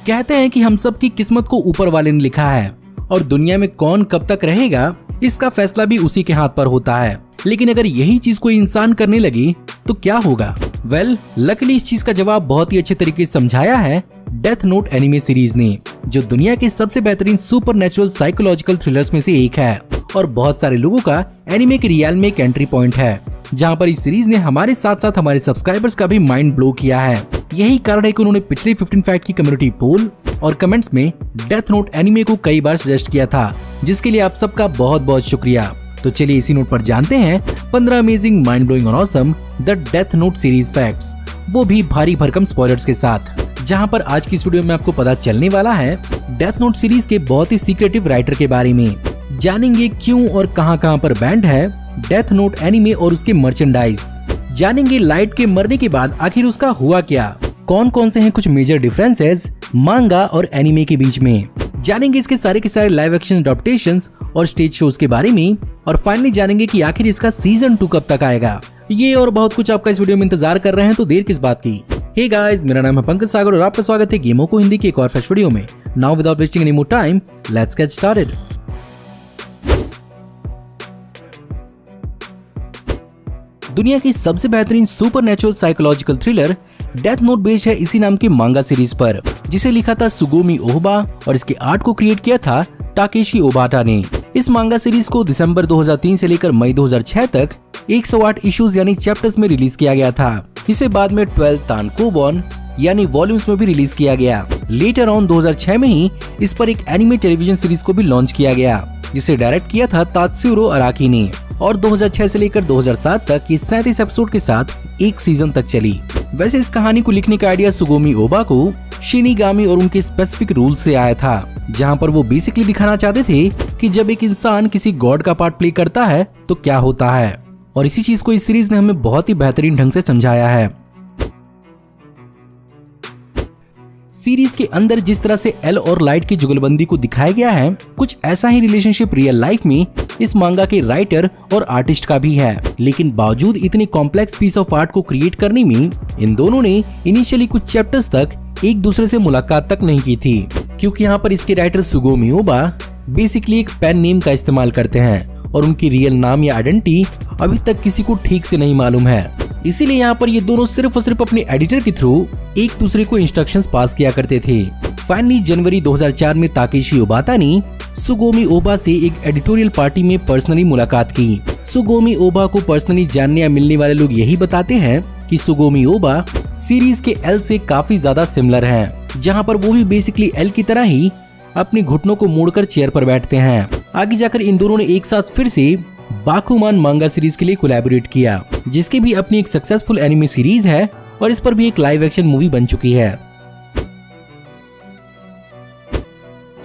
कहते हैं कि हम सब की किस्मत को ऊपर वाले ने लिखा है और दुनिया में कौन कब तक रहेगा इसका फैसला भी उसी के हाथ पर होता है। लेकिन अगर यही चीज कोई इंसान करने लगे तो क्या होगा? लकीली इस चीज का जवाब बहुत ही अच्छे तरीके से समझाया है डेथ नोट एनिमे सीरीज ने, जो दुनिया के सबसे बेहतरीन सुपरनैचुरल साइकोलॉजिकल थ्रिलर्स में से एक है और बहुत सारे लोगों का एनिमे के रियल में एक एंट्री पॉइंट है, जहां पर इस सीरीज ने हमारे साथ साथ हमारे सब्सक्राइबर्स का भी माइंड ब्लो किया है। यही कारण है कि उन्होंने पिछले 15 फैक्ट की कम्युनिटी पोल और कमेंट्स में डेथ नोट एनिमे को कई बार सजेस्ट किया था, जिसके लिए आप सबका बहुत बहुत शुक्रिया। तो चलिए इसी नोट पर जानते हैं 15 अमेजिंग माइंड ब्लोइंग और awesome the death note series facts, वो भी भारी भरकम स्पॉयलर्स के साथ। जहां पर आज की इस वीडियो में आपको पता चलने वाला है डेथ नोट सीरीज के बहुत ही सीक्रेटिव राइटर के बारे में। जानेंगे क्यों और कहां पर बैंड है डेथ नोट एनिमे और उसके मर्चेंडाइज। जानेंगे लाइट के मरने के बाद आखिर उसका हुआ क्या, कौन कौन से हैं कुछ मेजर डिफरेंसेस मांगा और एनिमे के बीच में। जानेंगे इसके सारे के सारे लाइव एक्शन अडॉप्टेशंस और स्टेज शोज के बारे में, और फाइनली जानेंगे कि आखिर इसका सीजन 2 कब तक आएगा। ये और बहुत कुछ आपका इस वीडियो में इंतजार कर रहे हैं, तो देर किस बात की। हे गाइस, मेरा नाम है पंकज सागर और आपका स्वागत है गेमों को हिंदी के एक और फ्रेश वीडियो में। Now without wasting any more time, let's get started. दुनिया की सबसे बेहतरीन supernatural psychological thriller death note based है इसी नाम के मांगा सीरीज पर, जिसे लिखा था सुगोमी ओहबा और इसके आर्ट को क्रिएट किया था ताकेशी ओबाटा ने। इस मांगा सीरीज को दिसंबर 2003 से लेकर मई 2006 तक 108 इश्यूज यानी चैप्टर्स में रिलीज किया गया था। इसे बाद में 12 तानकोबॉन यानी वॉल्यूम्स में भी रिलीज किया गया। लेटर ऑन 2006 में ही इस पर एक एनिमे टेलीविजन सीरीज को भी लॉन्च किया गया, जिसे डायरेक्ट किया था तात्सुरो अराकी ने, और 2006 से लेकर 2007 तक ये 37 एपिसोड के साथ एक सीजन तक चली। वैसे इस कहानी को लिखने का आइडिया सुगोमी ओबा को शिनिगामी और उनके स्पेसिफिक रूल से आया था, जहां पर वो बेसिकली दिखाना चाहते थे कि जब एक इंसान किसी गॉड का पार्ट प्ले करता है तो क्या होता है, और इसी चीज को इस सीरीज ने हमें बहुत ही बेहतरीन ढंग से समझाया है। सीरीज के अंदर जिस तरह से एल और लाइट की जुगलबंदी को दिखाया गया है, कुछ ऐसा ही रिलेशनशिप रियल लाइफ में इस मांगा के राइटर और आर्टिस्ट का भी है। लेकिन बावजूद इतनी कॉम्प्लेक्स पीस ऑफ आर्ट को क्रिएट करने में इन दोनों ने इनिशियली कुछ चैप्टर्स तक एक दूसरे से मुलाकात तक नहीं की थी, क्योंकि यहाँ पर इसके राइटर सुगोमी ओबा बेसिकली एक पेन नेम का इस्तेमाल करते हैं और उनकी रियल नाम या आइडेंटिटी अभी तक किसी को ठीक से नहीं मालूम है। इसीलिए यहाँ पर ये दोनों सिर्फ और सिर्फ अपने एडिटर के थ्रू एक दूसरे को इंस्ट्रक्शंस पास किया करते थे। फाइनली जनवरी 2004 में ताकेशी ओबाता ने सुगोमी ओबा से एक एडिटोरियल पार्टी में पर्सनली मुलाकात की। सुगोमी ओबा को पर्सनली जानने या मिलने वाले लोग यही बताते हैं कि सुगोमी ओबा सीरीज के एल से काफी ज्यादा सिमिलर हैं, जहां पर वो भी बेसिकली एल की तरह ही अपने घुटनों को मोड़कर चेयर पर बैठते हैं। आगे जाकर इन दोनों ने एक साथ फिर से बाकुमान मांगा सीरीज के लिए कोलैबोरेट किया, जिसकी भी अपनी एक सक्सेसफुल एनिमे सीरीज है और इस पर भी एक लाइव एक्शन मूवी बन चुकी है।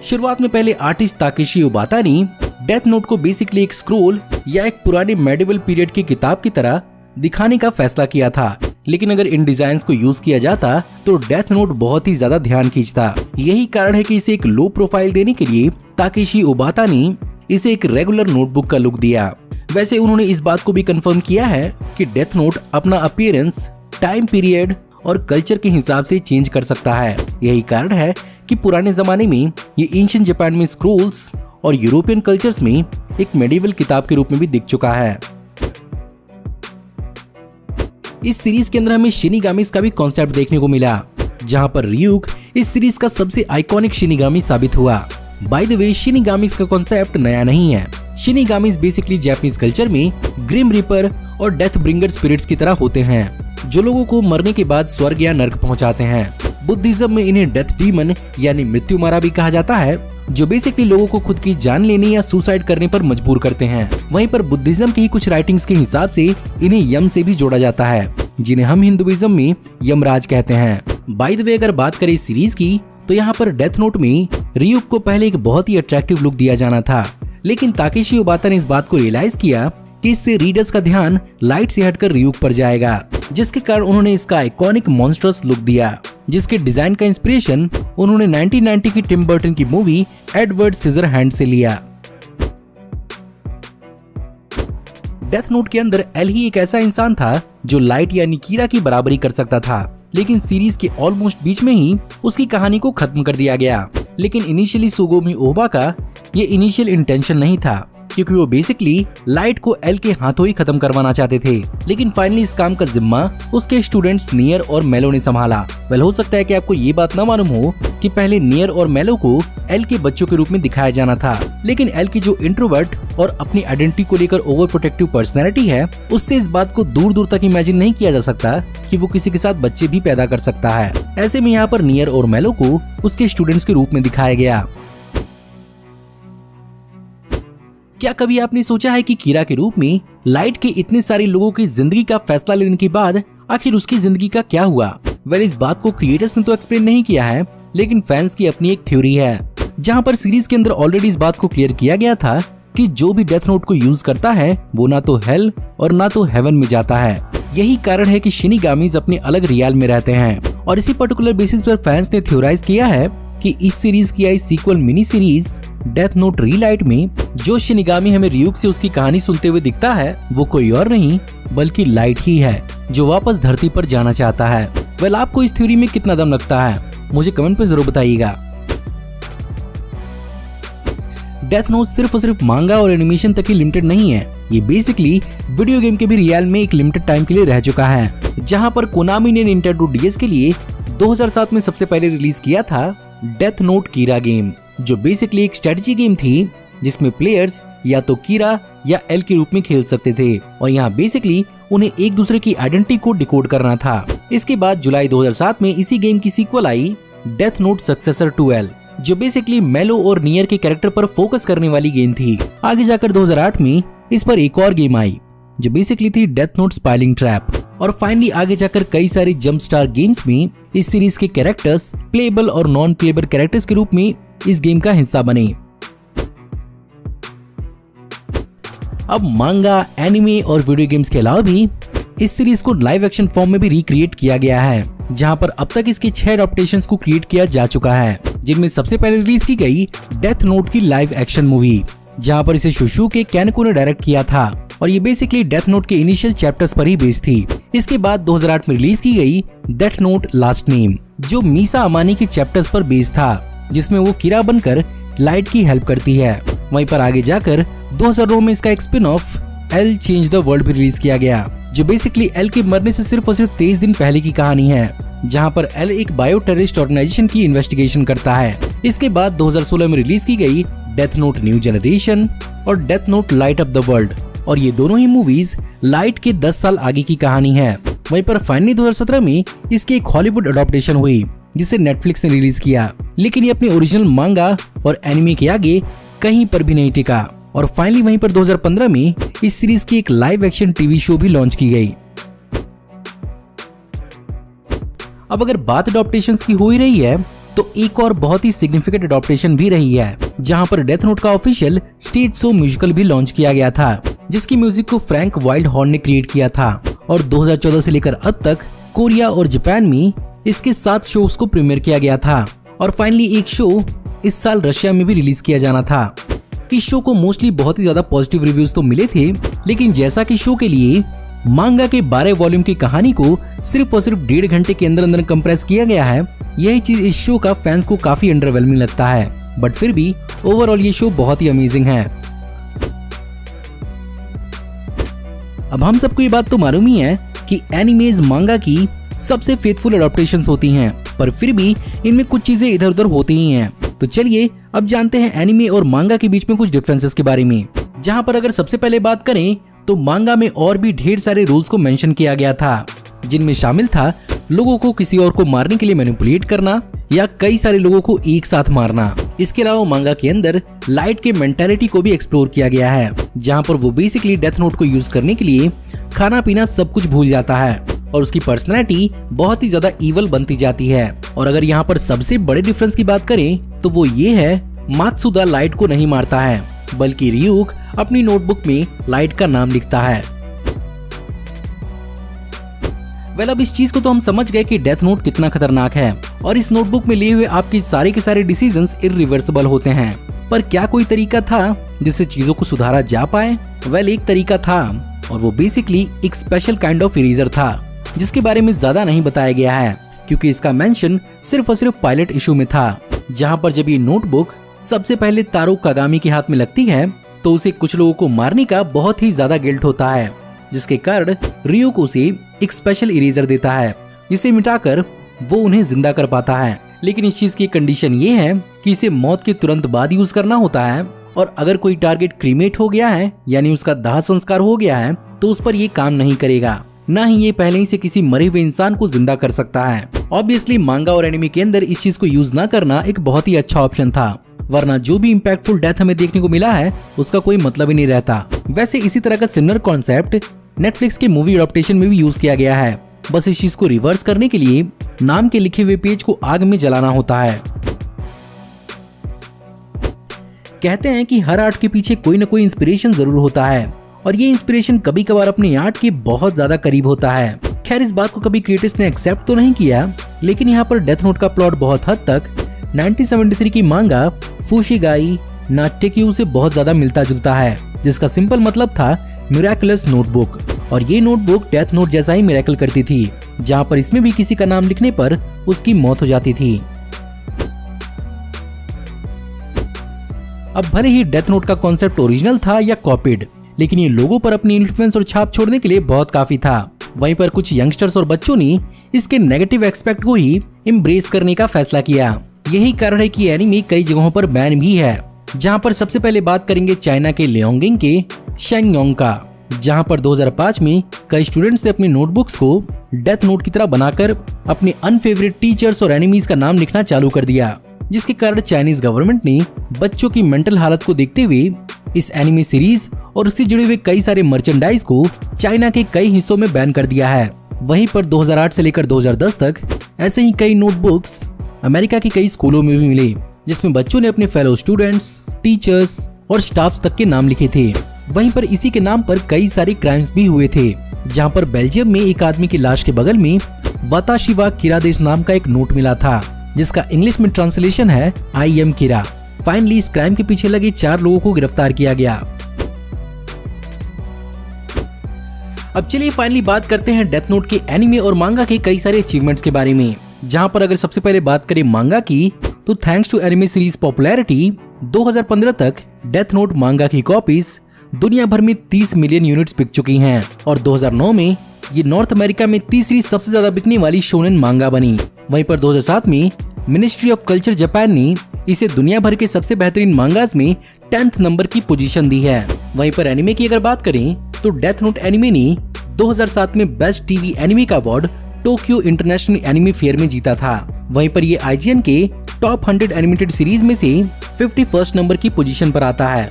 शुरुआत में पहले आर्टिस्ट ताकेशी ओबाता ने डेथ नोट को बेसिकली एक स्क्रोल या एक पुराने मेडिवल पीरियड की किताब की तरह दिखाने का फैसला किया था, लेकिन अगर इन डिजाइन्स को यूज किया जाता तो डेथ नोट बहुत ही ज्यादा ध्यान खींचता। यही कारण है कि इसे एक लो प्रोफाइल देने के लिए ताकेशी ओबाता ने इसे एक रेगुलर नोटबुक का लुक दिया। वैसे उन्होंने इस बात को भी कंफर्म किया है कि डेथ नोट अपना अपीयरेंस टाइम पीरियड और कल्चर के हिसाब से चेंज कर सकता है। यही कारण है कि पुराने जमाने में ये एंशिएंट जापान में स्क्रोल्स और यूरोपियन कल्चर्स में एक मेडिवल किताब के रूप में भी दिख चुका है। इस सीरीज के अंदर हमें शिनिगामीज का भी कॉन्सेप्ट देखने को मिला, जहां पर रियूक इस सीरीज का सबसे आइकॉनिक शिनिगामी साबित हुआ। बाय द वे, शिनिगामीज का कॉन्सेप्ट नया नहीं है। शिनिगामीज बेसिकली जापानीज कल्चर में ग्रिम रिपर और डेथ ब्रिंगर स्पिरिट्स की तरह होते हैं, जो लोगों को मरने के बाद स्वर्ग या नर्क पहुंचाते हैं। बुद्धिज्म में इन्हें डेथ डीमन यानी मृत्यु मारा भी कहा जाता है, जो बेसिकली लोगों को खुद की जान लेने या सुसाइड करने पर मजबूर करते हैं। वहीं पर बुद्धिज्म की कुछ राइटिंग्स के हिसाब से इन्हें यम से भी जोड़ा जाता है, जिन्हें हम हिंदुइज्म में यमराज कहते हैं। बाय द वे, अगर बात करें सीरीज की, तो यहाँ पर डेथ नोट में रियूक को पहले एक बहुत ही अट्रैक्टिव लुक दिया जाना था, लेकिन ताकेशी ओबाता ने इस बात को रियलाइज किया कि इससे रीडर्स का ध्यान लाइट से हटकर रियूक पर जाएगा, जिसके कारण उन्होंने इसका आइकॉनिक मॉन्स्टरस लुक दिया, जिसके डिजाइन का इंस्पिरेशन उन्होंने 1990 की टिम बर्टन की मूवी एडवर्ड सिजरहैंड से लिया। डेथ नोट के अंदर एल ही एक ऐसा इंसान था जो लाइट यानी कीरा की बराबरी कर सकता था, लेकिन सीरीज के ऑलमोस्ट बीच में ही उसकी कहानी को खत्म कर दिया गया। लेकिन इनिशियली सुगोमी ओबा का ये इनिशियल इंटेंशन नहीं था, क्योंकि वो बेसिकली लाइट को एल के हाथों ही खत्म करवाना चाहते थे। लेकिन फाइनली इस काम का जिम्मा उसके स्टूडेंट्स नियर और मेलो ने संभाला। हो सकता है कि आपको ये बात ना मालूम हो कि पहले नियर और मेलो को एल के बच्चों के रूप में दिखाया जाना था, लेकिन एल की जो इंट्रोवर्ट और अपनी आइडेंटिटी को लेकर ओवर प्रोटेक्टिव पर्सनैलिटी है, उससे इस बात को दूर दूर तक इमेजिन नहीं किया जा सकता कि वो किसी के साथ बच्चे भी पैदा कर सकता है। ऐसे में यहाँ पर नियर और मेलो को उसके स्टूडेंट्स के रूप में दिखाया गया। क्या कभी आपने सोचा है कि कीरा के रूप में लाइट के इतने सारे लोगों की जिंदगी का फैसला लेने के बाद आखिर उसकी जिंदगी का क्या हुआ? इस बात को क्रिएटर्स ने तो एक्सप्लेन नहीं किया है, लेकिन फैंस की अपनी एक थ्योरी है, जहां पर सीरीज के अंदर ऑलरेडी इस बात को क्लियर किया गया था कि जो भी डेथ नोट को यूज करता है वो ना तो हेल और ना तो हेवन में जाता है। यही कारण है कि शिनिगामीज अपने अलग रियल में रहते हैं, और इसी पर्टिकुलर बेसिस पर फैंस ने थ्योराइज किया है कि इस सीरीज की आई sequel mini series Death Note Relight में जो शिनिगामी हमें रियूक से उसकी कहानी सुनते हुए दिखता है वो कोई और नहीं बल्कि लाइट ही है, जो वापस धरती पर जाना चाहता है। आपको इस थ्योरी में कितना दम लगता है, मुझे कमेंट पे जरूर बताइएगा। डेथ नोट सिर्फ और सिर्फ मांगा और एनिमेशन तक ही लिमिटेड नहीं है, ये बेसिकली वीडियो गेम के भी रियल में एक लिमिटेड टाइम के लिए रह चुका है, जहां पर कोनामी ने निंटेंडो DS के लिए 2007 में सबसे पहले रिलीज किया था डेथ नोट कीरा गेम, जो बेसिकली एक स्ट्रेटजी गेम थी जिसमें प्लेयर्स या तो कीरा या एल के रूप में खेल सकते थे, और यहाँ बेसिकली उन्हें एक दूसरे की आइडेंटिटी को डिकोड करना था। इसके बाद जुलाई 2007 में इसी गेम की सीक्वल आई डेथ नोट सक्सेसर 2L, जो बेसिकली मेलो और नियर के कैरेक्टर पर फोकस करने वाली गेम थी। आगे जाकर 2008 में इस पर एक और गेम आई जो बेसिकली थी डेथ नोट स्पाइलिंग ट्रैप, और फाइनली आगे जाकर कई सारी जंप स्टार गेम्स में इस सीरीज के कैरेक्टर्स प्लेएबल और नॉन प्लेएबल कैरेक्टर्स के रूप में इस गेम का हिस्सा बने। अब मांगा, एनिमे और वीडियो गेम्स के अलावा भी इस सीरीज को लाइव एक्शन फॉर्म में भी रिक्रिएट किया गया है, जहां पर अब तक इसके 6 एडॉप्टेशंस को क्रिएट किया जा चुका है, जिनमें सबसे पहले रिलीज की गई डेथ नोट की लाइव एक्शन मूवी, जहां पर इसे शुशुके कैनको ने डायरेक्ट किया था, और ये बेसिकली डेथ नोट के इनिशियल चैप्टर्स पर ही बेस्ड थी। इसके बाद 2008 में रिलीज की गई डेथ नोट लास्ट नेम, जो मीसा अमानी के चैप्टर्स पर बेस्ड था, जिसमें वो कीरा बनकर लाइट की हेल्प करती है। वहीं पर आगे जाकर 2009 में इसका एक spin off L change the world भी रिलीज किया गया, जो बेसिकली एल के मरने से सिर्फ और सिर्फ 23 दिन पहले की कहानी है, जहां पर एल एक बायो टेररिस्ट ऑर्गेनाइजेशन की इन्वेस्टिगेशन करता है। इसके बाद 2016 में रिलीज की गई डेथ नोट न्यू जनरेशन और death note light of the world, और ये दोनों ही मूवीज लाइट के 10 साल आगे की कहानी है। वहीं पर फाइनली 2017 में इसकी एक हॉलीवुड अडॉप्टेशन हुई जिसे नेटफ्लिक्स ने रिलीज किया, लेकिन ये अपने ओरिजिनल मांगा और एनिमे के आगे कहीं पर भी नहीं टिका, और फाइनली वहीं पर 2015 में इस सीरीज की एक लाइव एक्शन टीवी शो भी लॉन्च की गई। अब अगर बात अडॉप्टेशंस की हो ही रही है तो एक और बहुत ही सिग्निफिकेंट अडॉप्टेशन भी रही है, जहां पर डेथ नोट का ऑफिशियल स्टेज शो म्यूजिकल भी लॉन्च किया गया था, जिसकी म्यूजिक को फ्रैंक वाइल्ड हॉर्न ने क्रिएट किया था, और 2014 से लेकर अब तक कोरिया और जापान में इसके 7 शोज को प्रीमियर किया गया था, और फाइनली एक शो इस साल रशिया में भी रिलीज किया जाना था। इस शो को मोस्टली बहुत ही ज्यादा पॉजिटिव रिव्यूज तो मिले थे, लेकिन जैसा कि शो के लिए मांगा के 12 वॉल्यूम की कहानी को सिर्फ और सिर्फ 1.5 घंटे के अंदर अंदर कंप्रेस किया गया है, यही चीज इस शो का फैंस को काफी अंडरवेलमिंग लगता है, बट फिर भी ओवरऑल ये शो बहुत ही अमेजिंग है। अब हम सबको ये बात तो मालूम ही है कि एनिमेज मांगा की सबसे फेथफुल अडॉप्टेशंस होती हैं, पर फिर भी इनमें कुछ चीजें इधर उधर होती ही हैं। तो चलिए अब जानते हैं एनिमे और मांगा के बीच में कुछ डिफरेंसेस के बारे में, जहां पर अगर सबसे पहले बात करें तो मांगा में और भी ढेर सारे रूल्स को मेंशन किया गया था, जिनमें शामिल था लोगों को किसी और को मारने के लिए मैनिपुलेट करना या कई सारे लोगों को एक साथ मारना। इसके अलावा मांगा के अंदर लाइट के मेंटालिटी को भी एक्सप्लोर किया गया है, जहां पर वो बेसिकली डेथ नोट को यूज करने के लिए खाना पीना सब कुछ भूल जाता है और उसकी पर्सनैलिटी बहुत ही ज्यादा ईवल बनती जाती है। और अगर यहाँ पर सबसे बड़े डिफरेंस की बात करें तो वो ये है, मात्सुदा लाइट को नहीं मारता है, बल्कि रियूक अपनी नोटबुक में लाइट का नाम लिखता है। अब इस चीज को तो हम समझ गए कि डेथ नोट कितना खतरनाक है, और इस नोटबुक में लिए हुए आपके सारे के सारे डिसीजंस इरिवर्सिबल होते हैं। पर क्या कोई तरीका था जिससे चीजों को सुधारा जा पाए? एक तरीका था, और वो बेसिकली एक स्पेशल काइंड ऑफ इरेजर था, जिसके बारे में ज्यादा नहीं बताया गया है, क्योंकि इसका मेंशन सिर्फ और सिर्फ पायलट इशू में था, जहां पर जब ये नोटबुक सबसे पहले तारो कागामी के हाथ में लगती है तो उसे कुछ लोगों को मारने का बहुत ही ज्यादा गिल्ट होता है, जिसके कारण रियो को उसे एक स्पेशल इरेजर देता है, जिसे मिटाकर वो उन्हें जिंदा कर पाता है। लेकिन इस चीज की कंडीशन ये है कि इसे मौत के तुरंत बाद यूज करना होता है, और अगर कोई टारगेट क्रीमेट हो गया है यानी उसका दाह संस्कार हो गया है तो उस पर ये काम नहीं करेगा, ना ही ये पहले ही से किसी मरे हुए इंसान को जिंदा कर सकता है। ऑब्वियसली मांगा और एनिमे के अंदर इस चीज को यूज ना करना एक बहुत ही अच्छा ऑप्शन था, वरना जो भी इम्पैक्टफुल डेथ हमें देखने को मिला है उसका कोई मतलब ही नहीं रहता। वैसे इसी तरह का सिमिलर कॉन्सेप्ट नेटफ्लिक्स के मूवी एडॉप्टेशन में भी यूज किया गया है, बस इस चीज को रिवर्स करने के लिए नाम के लिखे हुए पेज को आग में जलाना होता है। कहते हैं कि हर आर्ट के पीछे कोई न कोई इंस्पिरेशन जरूर होता है, और ये इंस्पिरेशन कभी कभार अपने आर्ट के बहुत ज्यादा करीब होता है। खैर, इस बात को कभी क्रिएटर्स ने एक्सेप्ट तो नहीं किया, लेकिन यहाँ पर डेथ नोट का प्लॉट बहुत हद तक 1973 की मांगा फुशिगाई ना टेक्यू से बहुत ज्यादा मिलता जुलता है, जिसका सिंपल मतलब था मिरेकुलस नोटबुक। और ये नोटबुक डेथ नोट जैसा ही मिरेकल करती थी, जहाँ पर इसमें भी किसी का नाम लिखने पर उसकी मौत हो जाती थी। अब भले ही डेथ नोट का कॉन्सेप्ट ओरिजिनल था या कॉपीड, लेकिन ये लोगों पर अपनी इन्फ्लुएंस और छाप छोड़ने के लिए बहुत काफी था। वहीं पर कुछ यंगस्टर्स और बच्चों ने इसके नेगेटिव एस्पेक्ट को ही एम्ब्रेस करने का फैसला किया। यही कारण है कि एनिमे कई जगहों पर बैन भी है, जहां पर सबसे पहले बात करेंगे चाइना के लियोंगिंग के शेंगयोंग का, जहां पर 2005 में कई स्टूडेंट्स ने अपने नोटबुक्स को डेथ नोट की तरह बनाकर अपने अनफेवरेट टीचर्स और एनिमीज का नाम लिखना चालू कर दिया, जिसके कारण चाइनीज गवर्नमेंट ने बच्चों की मेंटल हालत को देखते हुए इस एनिमे सीरीज और उससे जुड़े हुए कई सारे मर्चेंडाइज को चाइना के कई हिस्सों में बैन कर दिया है। वहीं पर 2008 से लेकर 2010 तक ऐसे ही कई नोटबुक्स अमेरिका के कई स्कूलों में भी मिले, जिसमें बच्चों ने अपने फेलो स्टूडेंट्स, टीचर्स और स्टाफ्स तक के नाम लिखे थे। वहीं पर इसी के नाम पर कई सारे क्राइम्स भी हुए थे, जहां पर बेल्जियम में एक आदमी की लाश के बगल में वाताशी वा किरादेस नाम का एक नोट मिला था, जिसका इंग्लिश में ट्रांसलेशन है आई एम किरा। फाइनली इस क्राइम के पीछे लगे 4 लोगों को गिरफ्तार किया गया। अब चलिए फाइनली बात करते हैं डेथ नोट के एनिमे और मांगा के कई सारे अचीवमेंट्स के बारे में, जहां पर अगर सबसे पहले बात करें मांगा की, तो thanks to anime series popularity 2015 तक डेथ नोट मांगा की कॉपीज दुनिया भर में 30 मिलियन यूनिट्स बिक चुकी हैं, और 2009 में ये नॉर्थ अमेरिका में तीसरी सबसे ज्यादा बिकने वाली शोनेन मांगा बनी। वहीं पर 2007 में मिनिस्ट्री ऑफ कल्चर जापान ने इसे दुनिया भर के सबसे बेहतरीन मांगास में 10th नंबर की पोजीशन दी है। वहीं पर एनिमे की अगर बात करें तो डेथ नोट एनिमे ने 2007 में बेस्ट टीवी एनिमे का award Tokyo international anime fair में जीता था। वहीं पर ये IGN के टॉप 100 एनिमेटेड सीरीज में से 51st नंबर की पोजीशन पर आता है।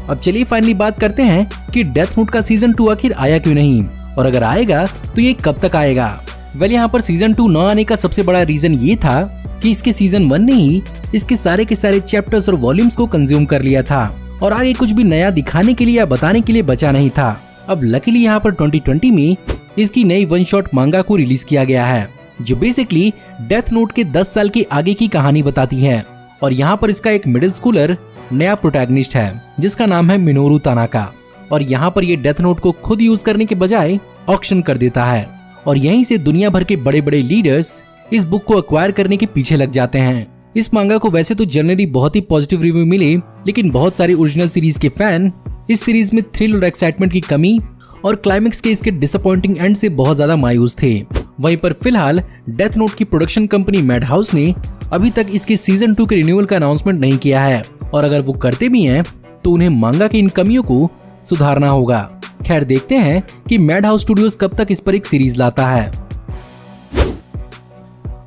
अब चलिए फाइनली बात करते हैं कि डेथ नोट का सीजन 2 आखिर आया क्यों नहीं, और अगर आएगा तो ये कब तक आएगा। वेल, यहाँ पर सीजन 2 न आने का सबसे बड़ा रीजन ये था कि इसके सीजन 1 ने ही इसके सारे के सारे चैप्टर्स और वॉल्यूम्स को कंज्यूम कर लिया था, और आगे कुछ भी नया दिखाने के लिए या बताने के लिए बचा नहीं था। अब लकीली यहाँ पर 2020 में इसकी नई वन शॉट मांगा को रिलीज किया गया है, जो बेसिकली डेथ नोट के 10 साल के आगे की कहानी बताती है। और यहाँ पर इसका एक मिडिल स्कूलर नया प्रोटैगनिस्ट है, जिसका नाम है मिनोरू तानाका, और यहाँ पर ये डेथ नोट को खुद यूज करने के बजाय ऑक्शन कर देता है, और यहीं से दुनिया भर के बड़े बड़े लीडर्स इस बुक को एक्वायर करने के पीछे लग जाते हैं। इस मांगा को वैसे तो जनरली बहुत ही पॉजिटिव रिव्यू मिले, लेकिन बहुत सारे ओरिजिनल सीरीज के फैन इस सीरीज में थ्रिल और एक्साइटमेंट की कमी और क्लाइमेक्स के इसके डिसअपॉइंटिंग एंड से बहुत ज्यादा मायूस थे। वहीं पर फिलहाल डेथ नोट की प्रोडक्शन कंपनी मैडहाउस ने अभी तक इसके सीजन 2 के रिन्यूअल का अनाउंसमेंट नहीं किया है, और अगर वो करते भी हैं तो उन्हें मांगा की इन कमियों को सुधारना होगा। खैर, देखते हैं कि मैडहाउस स्टूडियोज कब तक इस पर एक सीरीज लाता है।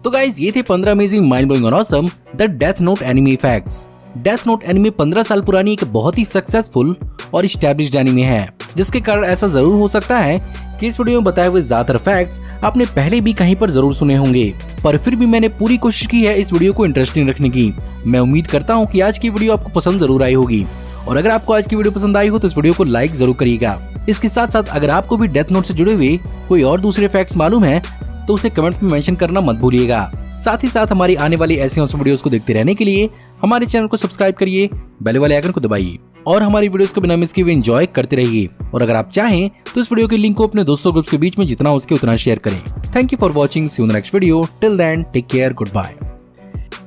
तो गाइज, ये थे 15 अमेजिंग माइंड ब्लोइंग और awesome the death note anime facts. Death note anime 15 साल पुरानी एक बहुत ही सक्सेसफुल और एस्टैब्लिश्ड एनिमे है, जिसके कारण ऐसा जरूर हो सकता है कि इस वीडियो में बताए हुए ज्यादातर फैक्ट्स आपने पहले भी कहीं पर जरूर सुने होंगे, पर फिर भी मैंने पूरी कोशिश की है इस वीडियो को इंटरेस्टिंग रखने की। मैं उम्मीद करता हूँ कि आज की वीडियो आपको पसंद जरूर आई होगी, और अगर आपको आज की वीडियो पसंद आई हो तो इस वीडियो को लाइक जरूर करिएगा। इसके साथ साथ अगर आपको भी डेथ नोट से जुड़े हुए कोई और दूसरे फैक्ट्स मालूम है तो उसे कमेंट में मेंशन करना मत भूलिएगा। साथ ही साथ हमारी आने वाली ऐसी वीडियोस को देखते रहने के लिए हमारे चैनल को सब्सक्राइब करिए, बेल वाले आइकन को दबाइए। और हमारी वीडियोस को बिना मिस किए एंजॉय करते रहिए। और अगर आप चाहें तो इस वीडियो के लिंक को अपने दोस्तों ग्रुप्स के बीच में जितना हो सके उतना शेयर करें। Thank you for watching, see you in the next video. Till then take care, good bye.